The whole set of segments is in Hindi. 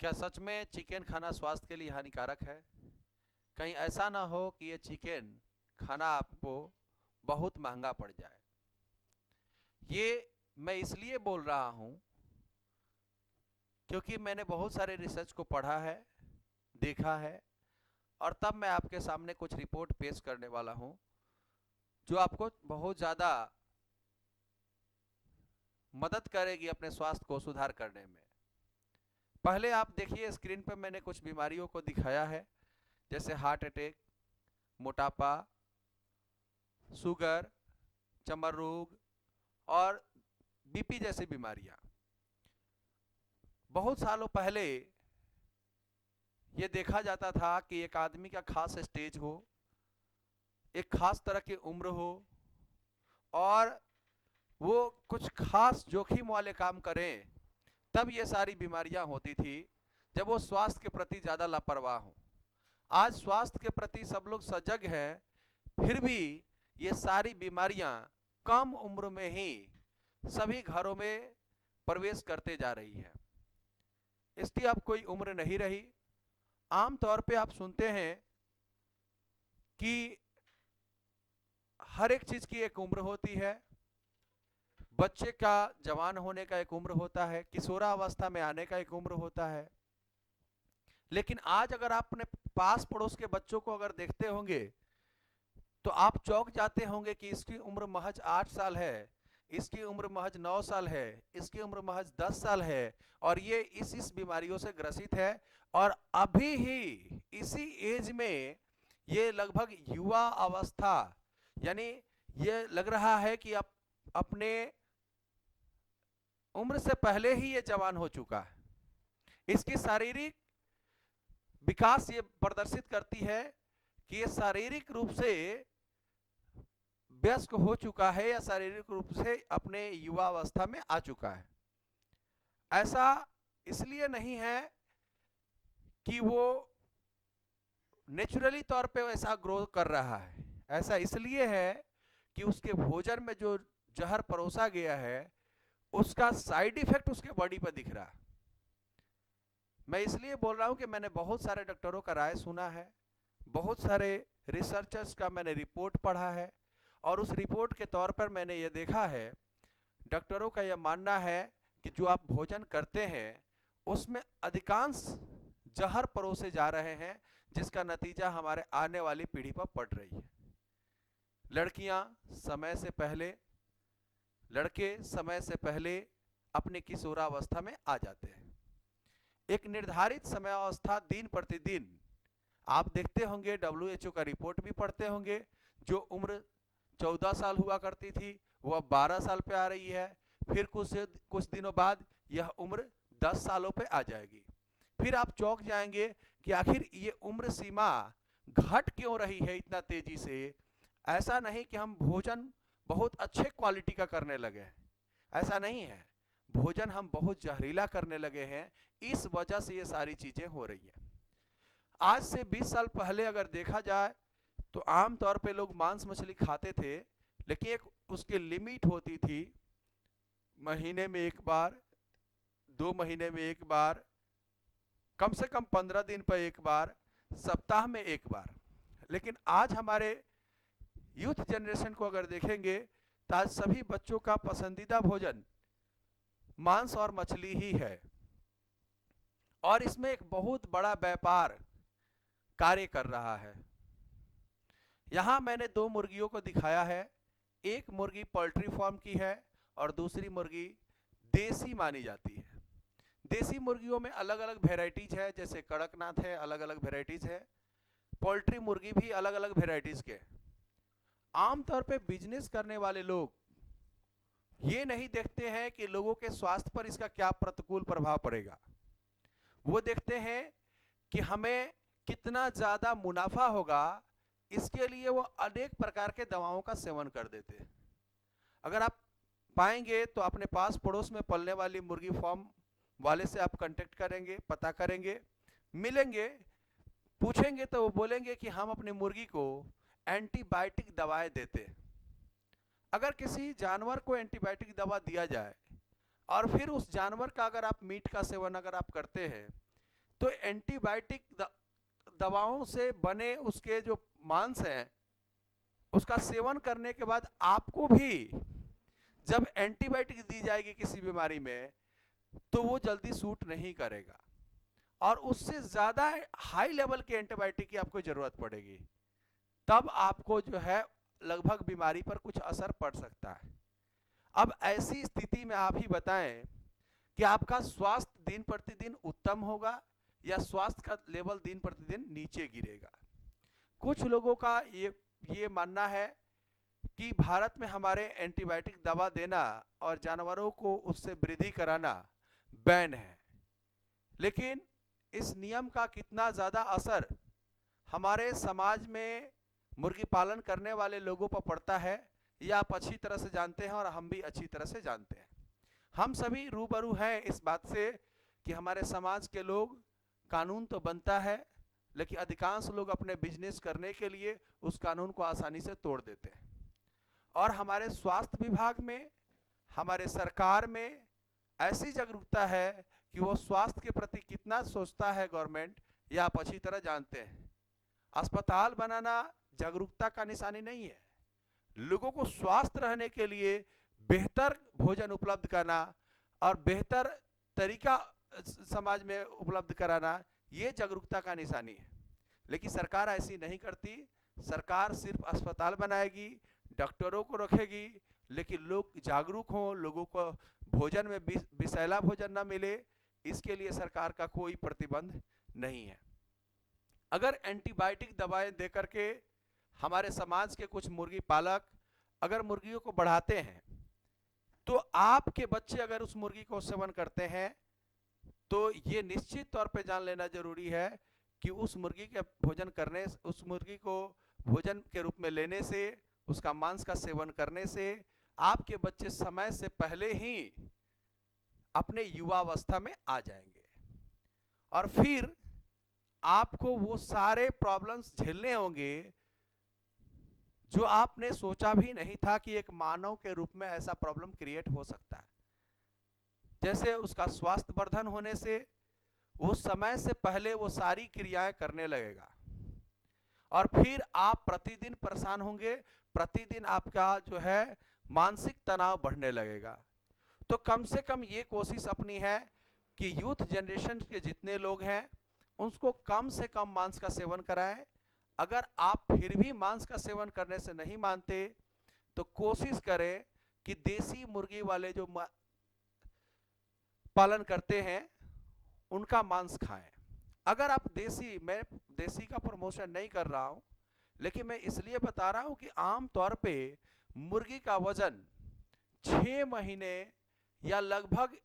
क्या सच में चिकन खाना स्वास्थ्य के लिए हानिकारक है? कहीं ऐसा ना हो कि ये चिकन खाना आपको बहुत महंगा पड़ जाए। ये मैं इसलिए बोल रहा हूँ क्योंकि मैंने बहुत सारे रिसर्च को पढ़ा है, देखा है, और तब मैं आपके सामने कुछ रिपोर्ट पेश करने वाला हूँ जो आपको बहुत ज़्यादा मदद करेगी अपने स्वास्थ्य को सुधार करने में। पहले आप देखिए, स्क्रीन पर मैंने कुछ बीमारियों को दिखाया है, जैसे हार्ट अटैक, मोटापा, शुगर, चमर रोग और बीपी जैसी बीमारियां। बहुत सालों पहले ये देखा जाता था कि एक आदमी का खास स्टेज हो, एक खास तरह की उम्र हो, और वो कुछ खास जोखिम वाले काम करें, तब ये सारी बीमारियां होती थी, जब वो स्वास्थ्य के प्रति ज़्यादा लापरवाह हो। आज स्वास्थ्य के प्रति सब लोग सजग हैं, फिर भी ये सारी बीमारियां कम उम्र में ही सभी घरों में प्रवेश करते जा रही है। इसकी अब कोई उम्र नहीं रही। आम तौर पे आप सुनते हैं कि हर एक चीज की एक उम्र होती है। बच्चे का जवान होने का एक उम्र होता है, किशोरावस्था में आने का एक उम्र होता है। लेकिन आज अगर आप अपने पास पड़ोस के बच्चों को अगर देखते होंगे तो आप चौंक जाते होंगे कि इसकी उम्र महज 8 साल है, इसकी उम्र महज 9 साल है, इसकी उम्र महज 10 साल है, और ये इस बीमारियों से ग्रसित है। और अभी ही इसी एज में ये लगभग युवा अवस्था, यानी ये लग रहा है कि अपने उम्र से पहले ही ये जवान हो चुका है। इसकी शारीरिक विकास ये प्रदर्शित करती है कि ये शारीरिक रूप से वयस्क हो चुका है या शारीरिक रूप से अपने युवा अवस्था में आ चुका है। ऐसा इसलिए नहीं है कि वो नेचुरली तौर पे वैसा ग्रो कर रहा है, ऐसा इसलिए है कि उसके भोजन में जो जहर परोसा गया है उसका साइड इफेक्ट उसके बॉडी पर दिख रहा है। मैं इसलिए बोल रहा हूं कि मैंने बहुत सारे डॉक्टरों का राय सुना है, बहुत सारे रिसर्चर्स का मैंने रिपोर्ट पढ़ा है, और उस रिपोर्ट के तौर पर मैंने ये देखा है, डॉक्टरों का यह मानना है कि जो आप भोजन करते हैं उसमें अधिकांश जहर परोसे जा रहे हैं, जिसका नतीजा हमारे आने वाली पीढ़ी पर पड़ रही है। लड़कियां समय से पहले, लड़के समय से पहले अपनी किशोरावस्था में आ जाते हैं। एक निर्धारित समयावस्था दिन प्रतिदिन आप देखते होंगे, WHO का रिपोर्ट भी पढ़ते होंगे, जो उम्र 14 साल हुआ करती थी वो अब 12 साल पे आ रही है। फिर कुछ दिनों बाद यह उम्र 10 सालों पे आ जाएगी। फिर आप चौंक जाएंगे कि आखिर ये उम्र सीमा घट क्यों रही है इतना तेजी से। ऐसा नहीं कि हम भोजन बहुत अच्छे क्वालिटी का करने लगे हैं, ऐसा नहीं है। भोजन हम बहुत जहरीला करने लगे हैं, इस वजह से ये सारी चीजें हो रही है। आज से 20 साल पहले अगर देखा जाए तो आम तौर पे लोग मांस मछली खाते थे, लेकिन एक उसकी लिमिट होती थी। महीने में एक बार, 2 महीने में एक बार, कम से कम 15 दिन पर एक बार, सप्ताह में एक बार। लेकिन आज हमारे यूथ जनरेशन को अगर देखेंगे तो आज सभी बच्चों का पसंदीदा भोजन मांस और मछली ही है, और इसमें एक बहुत बड़ा व्यापार कार्य कर रहा है। यहां मैंने दो मुर्गियों को दिखाया है, एक मुर्गी पोल्ट्री फार्म की है और दूसरी मुर्गी देसी मानी जाती है। देसी मुर्गियों में अलग अलग वेराइटीज है, जैसे कड़कनाथ है, अलग अलग वेराइटीज है। पोल्ट्री मुर्गी भी अलग अलग वेराइटीज के। आमतौर पे बिजनेस करने वाले लोग ये नहीं देखते हैं कि लोगों के स्वास्थ्य पर इसका क्या प्रतिकूल प्रभाव पड़ेगा। वो देखते हैं कि हमें कितना ज्यादा मुनाफा होगा, इसके लिए वो अनेक प्रकार के दवाओं का सेवन कर देते हैं। अगर आप पाएंगे तो अपने पास पड़ोस में पलने वाली मुर्गी फार्म वाले से आप कांटेक्ट करेंगे, पता करेंगे, मिलेंगे, पूछेंगे तो वो बोलेंगे कि हम अपनी मुर्गी को एंटीबायोटिक दवाएं देते हैं। अगर किसी जानवर को एंटीबायोटिक दवा दिया जाए और फिर उस जानवर का अगर आप मीट का सेवन अगर आप करते हैं, तो एंटीबायोटिक दवाओं से बने उसके जो मांस हैं उसका सेवन करने के बाद आपको भी जब एंटीबायोटिक दी जाएगी किसी बीमारी में तो वो जल्दी सूट नहीं करेगा और उससे ज्यादा हाई लेवल के एंटीबायोटिक की आपको जरूरत पड़ेगी, तब आपको जो है लगभग बीमारी पर कुछ असर पड़ सकता है। अब ऐसी स्थिति में आप ही बताएं कि आपका स्वास्थ्य दिन प्रतिदिन उत्तम होगा या स्वास्थ्य का लेवल दिन प्रतिदिन नीचे गिरेगा। कुछ लोगों का ये मानना है कि भारत में हमारे एंटीबायोटिक दवा देना और जानवरों को उससे वृद्धि कराना बैन है, लेकिन इस नियम का कितना ज़्यादा असर हमारे समाज में मुर्गी पालन करने वाले लोगों पर पड़ता है यह आप अच्छी तरह से जानते हैं और हम भी अच्छी तरह से जानते हैं। हम सभी रूबरू हैं इस बात से कि हमारे समाज के लोग, कानून तो बनता है लेकिन अधिकांश लोग अपने बिजनेस करने के लिए उस कानून को आसानी से तोड़ देते हैं। और हमारे स्वास्थ्य विभाग में, हमारे सरकार में ऐसी जागरूकता है कि वो स्वास्थ्य के प्रति कितना सोचता है गवर्नमेंट, यह आप अच्छी तरह जानते हैं। अस्पताल बनाना जागरूकता का निशानी नहीं है, लोगों को स्वस्थ रहने के लिए बेहतर भोजन उपलब्ध करना और बेहतर तरीका समाज में उपलब्ध कराना ये जागरूकता का निशानी है। लेकिन सरकार ऐसी नहीं करती, सरकार सिर्फ अस्पताल बनाएगी, डॉक्टरों को रखेगी, लेकिन लोग जागरूक हों, लोगों को भोजन में विषैला भोजन ना मिले, इसके लिए सरकार का कोई प्रतिबंध नहीं है। अगर एंटीबायोटिक दवाएं देकर के हमारे समाज के कुछ मुर्गी पालक अगर मुर्गियों को बढ़ाते हैं तो आपके बच्चे अगर उस मुर्गी को सेवन करते हैं तो ये निश्चित तौर पे जान लेना जरूरी है कि उस मुर्गी के भोजन करने, उस मुर्गी को भोजन के रूप में लेने से, उसका मांस का सेवन करने से आपके बच्चे समय से पहले ही अपने युवावस्था में आ जाएंगे और फिर आपको वो सारे प्रॉब्लम्स झेलने होंगे जो आपने सोचा भी नहीं था कि एक मानव के रूप में ऐसा प्रॉब्लम क्रिएट हो सकता है। जैसे उसका स्वास्थ्य वर्धन होने से वो समय से पहले वो सारी क्रियाएं करने लगेगा और फिर आप प्रतिदिन परेशान होंगे, प्रतिदिन आपका जो है मानसिक तनाव बढ़ने लगेगा। तो कम से कम ये कोशिश अपनी है कि यूथ जनरेशन के जितने लोग हैं उसको कम से कम मांस का सेवन कराएं। अगर आप फिर भी मांस का सेवन करने से नहीं मानते तो कोशिश करें कि देसी मुर्गी वाले जो पालन करते हैं उनका मांस खाएं। अगर आप मैं देसी का प्रमोशन नहीं कर रहा हूं, लेकिन मैं इसलिए बता रहा हूं कि आम तौर पे मुर्गी का वजन 6 महीने या लगभग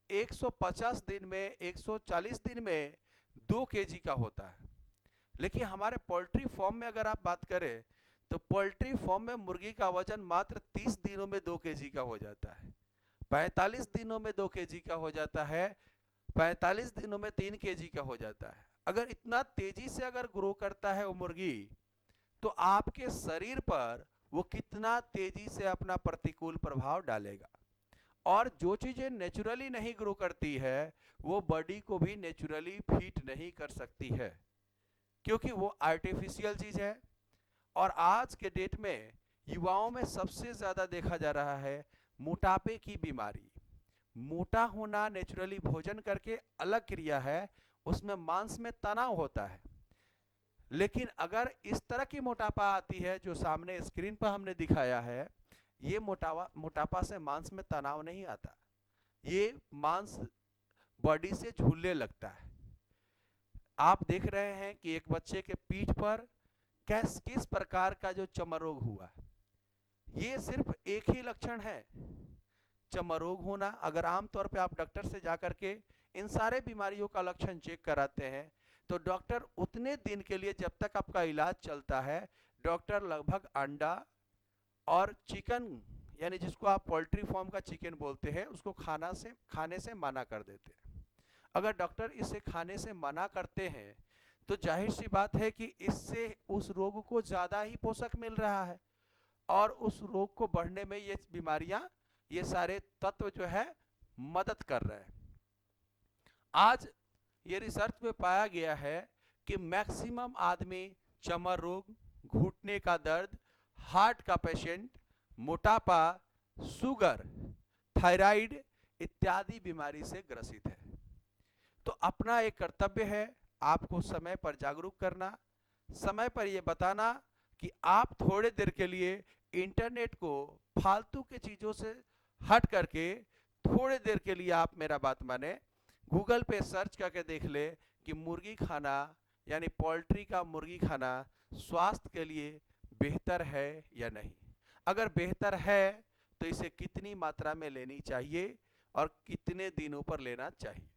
150 दिन में, 140 दिन में 2 केजी का होता है। लेकिन हमारे पोल्ट्री फार्म में अगर आप बात करें तो पोल्ट्री फार्म में मुर्गी का वजन मात्र 30 दिनों में 2 केजी का हो जाता है, 45 दिनों में 2 केजी का हो जाता है, 45 दिनों में 3 केजी का हो जाता है। अगर इतना तेजी से अगर ग्रो करता है वो मुर्गी तो आपके शरीर पर वो कितना तेजी से अपना प्रतिकूल प्रभाव डालेगा। और जो चीजें नेचुरली नहीं ग्रो करती है वो बॉडी को भी नेचुरली फिट नहीं कर सकती है, क्योंकि वो आर्टिफिशियल चीज है। और आज के डेट में युवाओं में सबसे ज्यादा देखा जा रहा है मोटापे की बीमारी। मोटा होना नेचुरली भोजन करके अलग क्रिया है, उसमें मांस में तनाव होता है। लेकिन अगर इस तरह की मोटापा आती है जो सामने स्क्रीन पर हमने दिखाया है, ये मोटापा से मांस में तनाव नहीं आता, ये मांस बॉडी से झूलने लगता है। आप देख रहे हैं कि एक बच्चे के पीठ पर किस प्रकार का जो चर्मरोग हुआ, ये सिर्फ एक ही लक्षण है, चर्मरोग होना। अगर आमतौर पे आप डॉक्टर से जाकर के इन सारे बीमारियों का लक्षण चेक कराते हैं तो डॉक्टर उतने दिन के लिए, जब तक आपका इलाज चलता है, डॉक्टर लगभग अंडा और चिकन, यानी जिसको आप पोल्ट्री फार्म का चिकन बोलते हैं, उसको खाने से मना कर देते हैं। अगर डॉक्टर इसे खाने से मना करते हैं तो जाहिर सी बात है कि इससे उस रोग को ज्यादा ही पोषक मिल रहा है और उस रोग को बढ़ने में ये बीमारियां, ये सारे तत्व जो है मदद कर रहे हैं। आज ये रिसर्च में पाया गया है कि मैक्सिमम आदमी चमर रोग, घुटने का दर्द, हार्ट का पेशेंट, मोटापा, शुगर, थायराइड इत्यादि बीमारी से ग्रसित है। तो अपना एक कर्तव्य है आपको समय पर जागरूक करना, समय पर यह बताना कि आप थोड़े देर के लिए इंटरनेट को फालतू के चीज़ों से हट करके थोड़े देर के लिए आप मेरा बात माने, गूगल पे सर्च करके देख ले कि मुर्गी खाना यानी पोल्ट्री का मुर्गी खाना स्वास्थ्य के लिए बेहतर है या नहीं। अगर बेहतर है तो इसे कितनी मात्रा में लेनी चाहिए और कितने दिनों पर लेना चाहिए।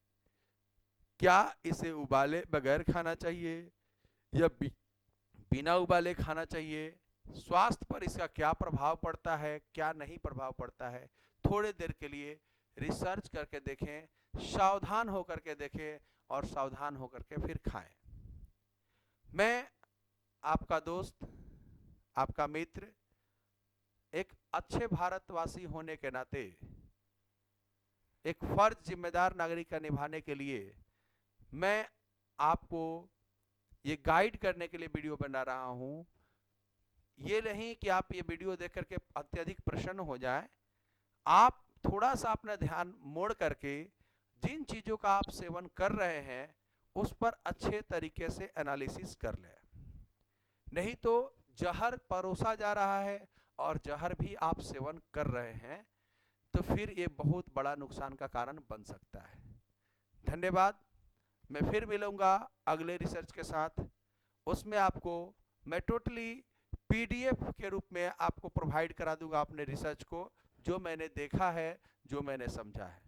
क्या इसे उबाले बगैर खाना चाहिए या बिना उबाले खाना चाहिए, स्वास्थ्य पर इसका क्या प्रभाव पड़ता है, क्या नहीं प्रभाव पड़ता है, थोड़े देर के लिए रिसर्च करके देखें, सावधान होकर के देखें और सावधान होकर के फिर खाएं। मैं आपका दोस्त, आपका मित्र, एक अच्छे भारतवासी होने के नाते एक फर्ज जिम्मेदार नागरिक का निभाने के लिए मैं आपको ये गाइड करने के लिए वीडियो बना रहा हूं। ये नहीं कि आप ये वीडियो देख करके अत्यधिक प्रसन्न हो जाएं, आप थोड़ा सा अपना ध्यान मोड़ करके जिन चीज़ों का आप सेवन कर रहे हैं उस पर अच्छे तरीके से एनालिसिस कर लें, नहीं तो जहर परोसा जा रहा है और जहर भी आप सेवन कर रहे हैं तो फिर ये बहुत बड़ा नुकसान का कारण बन सकता है। धन्यवाद। मैं फिर मिलूंगा अगले रिसर्च के साथ, उसमें आपको मैं टोटली पीडीएफ के रूप में आपको प्रोवाइड करा दूंगा अपने रिसर्च को, जो मैंने देखा है, जो मैंने समझा है।